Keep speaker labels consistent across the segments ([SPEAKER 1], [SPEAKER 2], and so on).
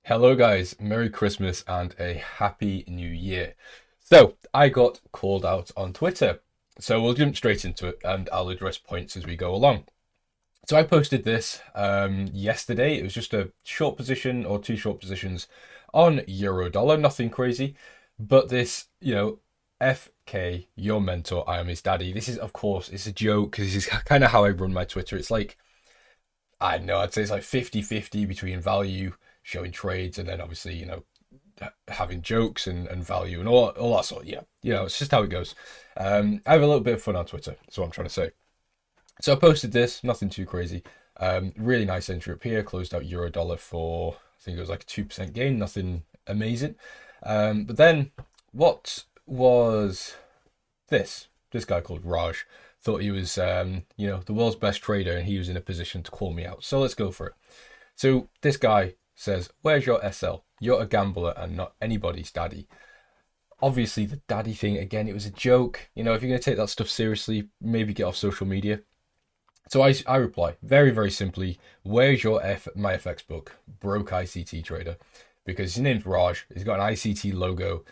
[SPEAKER 1] Hello, guys. Merry Christmas and a Happy New Year. So, I got called out on Twitter. So, we'll jump straight into it and I'll address points as we go along. So, I posted this yesterday. It was just a short position or two short positions on Euro dollar, nothing crazy. But this, FK, your mentor, I am his daddy. This is, of course, it's a joke because this is kind of how I run my Twitter. It's like, I don't know, I'd say it's like 50-50 between value, showing trades, and then obviously, having jokes and value and all that sort of, yeah. It's just how it goes. I have a little bit of fun on Twitter, that's what I'm trying to say. So I posted this, nothing too crazy. Really nice entry up here, closed out Euro dollar for, I think it was like a 2% gain, nothing amazing. But then what was this guy called Raj thought he was, the world's best trader, and he was in a position to call me out. So let's go for it. So this guy says, "Where's your SL? You're a gambler and not anybody's daddy." Obviously, the daddy thing again. It was a joke. If you're gonna take that stuff seriously, maybe get off social media. So I reply very very simply, "Where's your my FX book, broke ICT trader?" Because his name's Raj. He's got an ICT logo.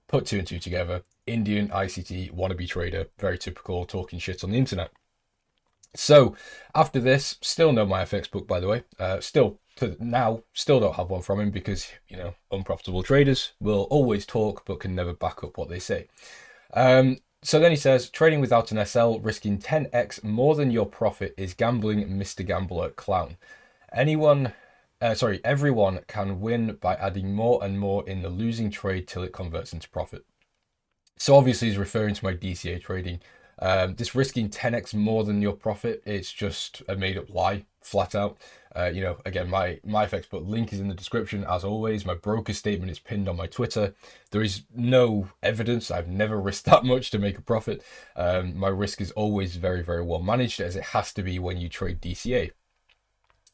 [SPEAKER 1] Put two and two together. Indian ICT wannabe trader, very typical, talking shit on the internet. So after this, still no my FX book, by the way. Still to now, still don't have one from him because unprofitable traders will always talk but can never back up what they say. So then he says, trading without an SL, risking 10x more than your profit is gambling, Mr. Gambler Clown. Everyone can win by adding more and more in the losing trade till it converts into profit. So obviously he's referring to my DCA trading. This risking 10x more than your profit, it's just a made up lie, flat out. Again, my FX book link is in the description as always. My broker statement is pinned on my Twitter. There is no evidence. I've never risked that much to make a profit. My risk is always very, very well managed, as it has to be when you trade DCA.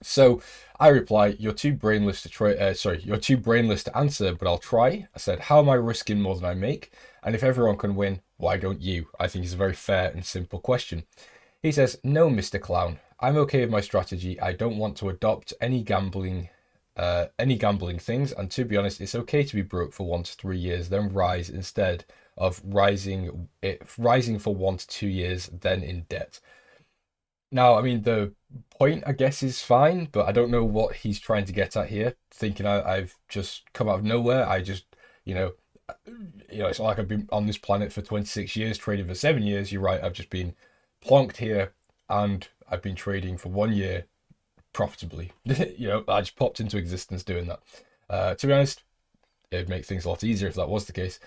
[SPEAKER 1] So I reply, "You're too brainless to you're too brainless to answer, but I'll try." I said, "How am I risking more than I make? And if everyone can win, why don't you?" I think it's a very fair and simple question. He says, "No, Mr. Clown. I'm okay with my strategy. I don't want to adopt any gambling things. And to be honest, it's okay to be broke for 1 to 3 years, then rise instead of rising for 1 to 2 years, then in debt." Now, I mean, the point, I guess, is fine, but I don't know what he's trying to get at here. Thinking I've just come out of nowhere. You know, it's not like I've been on this planet for 26 years, trading for 7 years. You're right, I've just been plonked here, and I've been trading for 1 year profitably. I just popped into existence doing that. To be honest, it'd make things a lot easier if that was the case.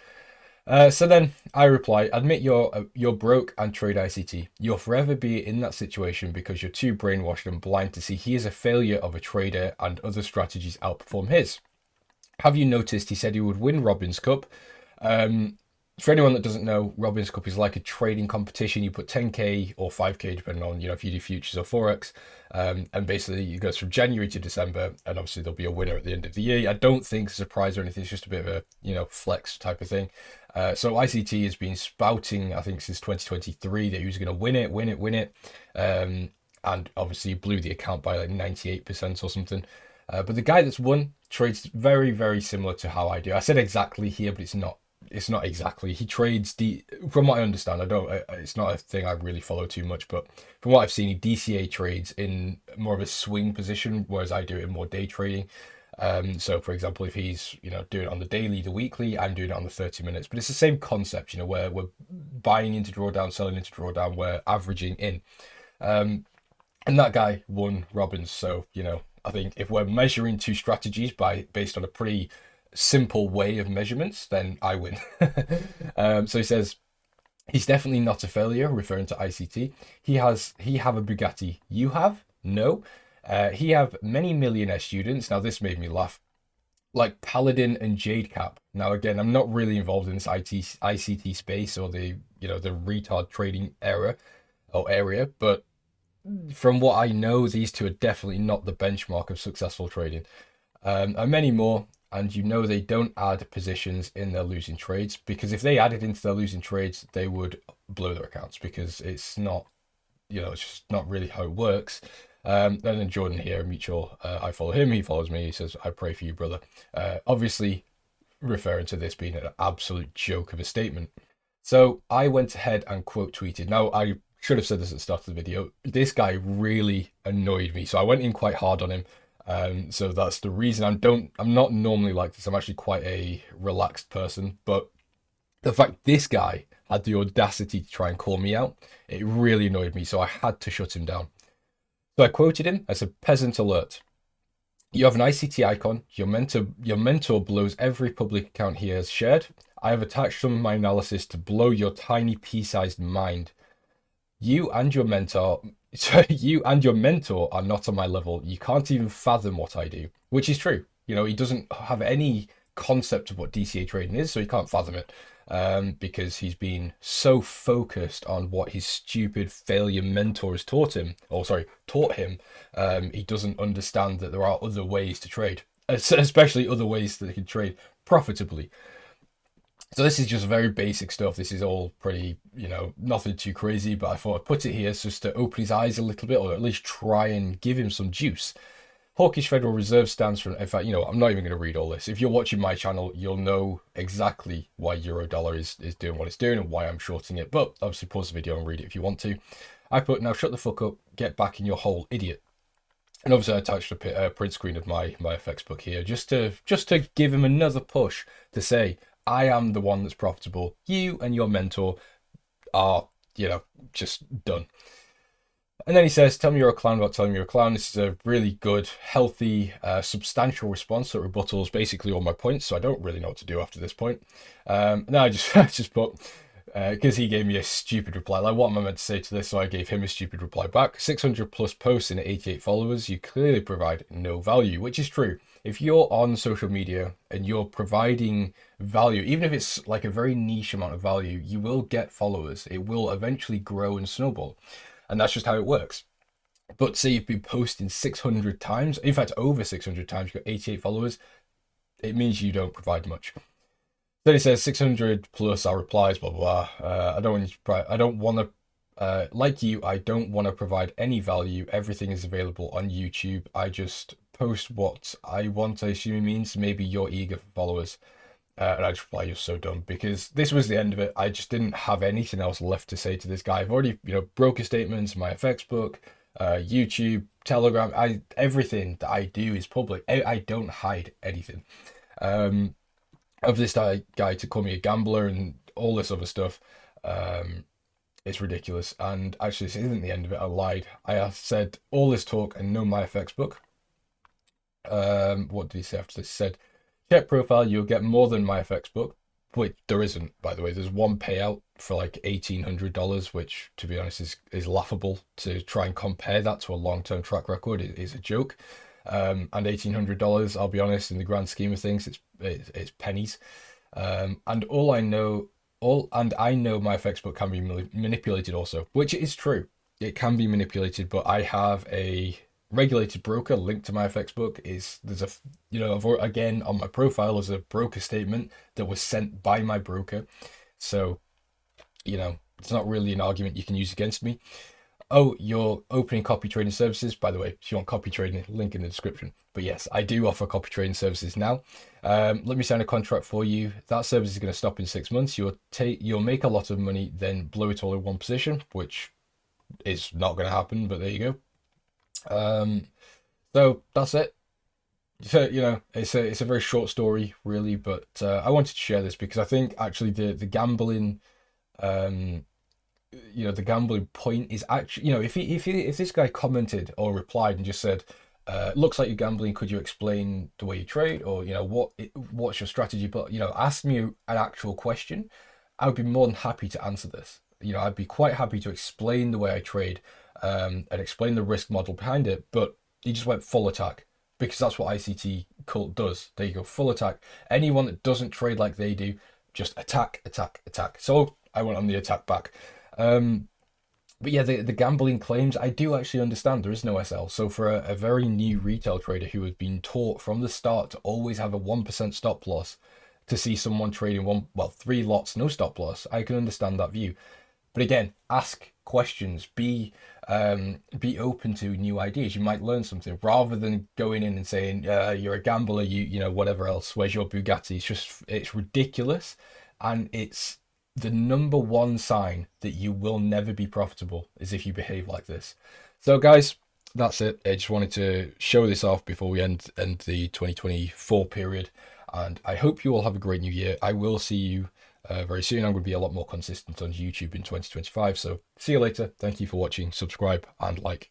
[SPEAKER 1] So then I reply, "Admit you're broke and trade ICT. You'll forever be in that situation because you're too brainwashed and blind to see he is a failure of a trader and other strategies outperform his. Have you noticed he said he would win Robin's Cup?" Um, for anyone that doesn't know, Robin's Cup is like a trading competition. You put 10k or 5k depending on if you do futures or forex, and basically it goes from January to December, and obviously there'll be a winner at the end of the year. I don't think it's a surprise or anything. It's just a bit of a flex type of thing. So ICT has been spouting, I think, since 2023 that he was going to win it, win it, win it, and obviously blew the account by like 98% or something. But the guy that's won trades very, very similar to how I do. I said exactly here, but it's not. It's not exactly. He trades from what I understand. I don't. It's not a thing I really follow too much, but from what I've seen, he DCA trades in more of a swing position, whereas I do it in more day trading. So for example, if he's doing it on the daily, the weekly, I'm doing it on the 30 minutes. But it's the same concept, where we're buying into drawdown, selling into drawdown, we're averaging in. And that guy won Robbins. So I think if we're measuring two strategies based on a pretty simple way of measurements, then I win. So he says he's definitely not a failure, referring to ICT. He have a Bugatti. You have? No. He have many millionaire students. Now this made me laugh. Like Paladin and Jadecap. Now again, I'm not really involved in this ICT space or the retard trading area, but from what I know, these two are definitely not the benchmark of successful trading. And many more. And they don't add positions in their losing trades, because if they added into their losing trades, they would blow their accounts, because it's not, it's just not really how it works. And then Jordan here, mutual, I follow him, he follows me. He says, I pray for you, brother. Obviously, referring to this being an absolute joke of a statement. So I went ahead and quote tweeted. Now, I should have said this at the start of the video. This guy really annoyed me. So I went in quite hard on him. So that's the reason I'm not normally like this. I'm actually quite a relaxed person, but the fact this guy had the audacity to try and call me out, it really annoyed me. So I had to shut him down. So I quoted him as a peasant alert. You have an ICT icon. Your mentor blows every public account he has shared. I have attached some of my analysis to blow your tiny pea-sized mind. You and your mentor, you and your mentor are not on my level. You can't even fathom what I do, which is true. He doesn't have any concept of what DCA trading is, so he can't fathom it. Because he's been so focused on what his stupid failure mentor has taught him, he doesn't understand that there are other ways to trade, especially other ways that he can trade profitably. So this is just very basic stuff. This is all pretty, nothing too crazy, but I thought I'd put it here just to open his eyes a little bit, or at least try and give him some juice. Hawkish Federal Reserve stands for, in fact, I'm not even going to read all this. If you're watching my channel, you'll know exactly why Eurodollar is doing what it's doing and why I'm shorting it. But obviously pause the video and read it if you want to. I put, now shut the fuck up, get back in your hole, idiot. And obviously I attached a print screen of my FX book here just to give him another push to say, I am the one that's profitable. You and your mentor are, just done. And then he says, tell me you're a clown about telling me you're a clown. This is a really good, healthy, substantial response that rebuttals basically all my points. So I don't really know what to do after this point. Now I just put, because he gave me a stupid reply. Like, what am I meant to say to this? So I gave him a stupid reply back. 600 plus posts and 88 followers. You clearly provide no value, which is true. If you're on social media and you're providing value, even if it's like a very niche amount of value, you will get followers. It will eventually grow and snowball. And that's just how it works. But say you've been posting 600 times, in fact, over 600 times, you've got 88 followers, it means you don't provide much. Then he says 600 plus our replies, blah, blah, blah. I don't want to, like you, I don't want to provide any value. Everything is available on YouTube. I just post what I want. I assume it means maybe you're eager for followers. And I just reply, you're so dumb, because this was the end of it. I just didn't have anything else left to say to this guy. I've already, broker statements, my FX book, YouTube, Telegram, everything that I do is public. I don't hide anything. Of this guy to call me a gambler and all this other stuff, it's ridiculous. And actually, this isn't the end of it. I lied. I said all this talk and no my FX book. What did he say after this? He said, check profile, you'll get more than my FX book. Wait, there isn't, by the way. There's one payout for like $1,800, which, to be honest, is laughable. To try and compare that to a long-term track record is a joke. And $1,800, I'll be honest, in the grand scheme of things, it's pennies. And I know my FX book can be manipulated also, which is true. It can be manipulated, but I have a regulated broker linked to my FX book. Again, on my profile is a broker statement that was sent by my broker. So, it's not really an argument you can use against me. Oh, you're opening copy trading services. By the way, if you want copy trading, link in the description. But yes, I do offer copy trading services now. Let me sign a contract for you. That service is going to stop in 6 months. You'll make a lot of money, then blow it all in one position, which is not going to happen, but there you go. So that's it. So, it's a very short story, really, but I wanted to share this because I think actually the gambling, the gambling point is actually, if this guy commented or replied and just said, looks like you're gambling, could you explain the way you trade, or what's your strategy? But ask me an actual question, I would be more than happy to answer this. I'd be quite happy to explain the way I trade, and explain the risk model behind it. But he just went full attack, because that's what ICT cult does. There you go, full attack. Anyone that doesn't trade like they do, just attack, attack, attack. So I went on the attack back. But yeah, the gambling claims, I do actually understand there is no SL. So for a very new retail trader who has been taught from the start to always have a 1% stop loss, to see someone trading 3 lots, no stop loss, I can understand that view. But again, ask questions. Be open to new ideas. You might learn something rather than going in and saying you're a gambler. You know whatever else. Where's your Bugatti? It's ridiculous, and it's the number one sign that you will never be profitable is if you behave like this. So guys, that's it. I just wanted to show this off before we end the 2024 period, and I hope you all have a great new year. I will see you very soon. I'm going to be a lot more consistent on YouTube in 2025. So see you later. Thank you for watching. Subscribe and like.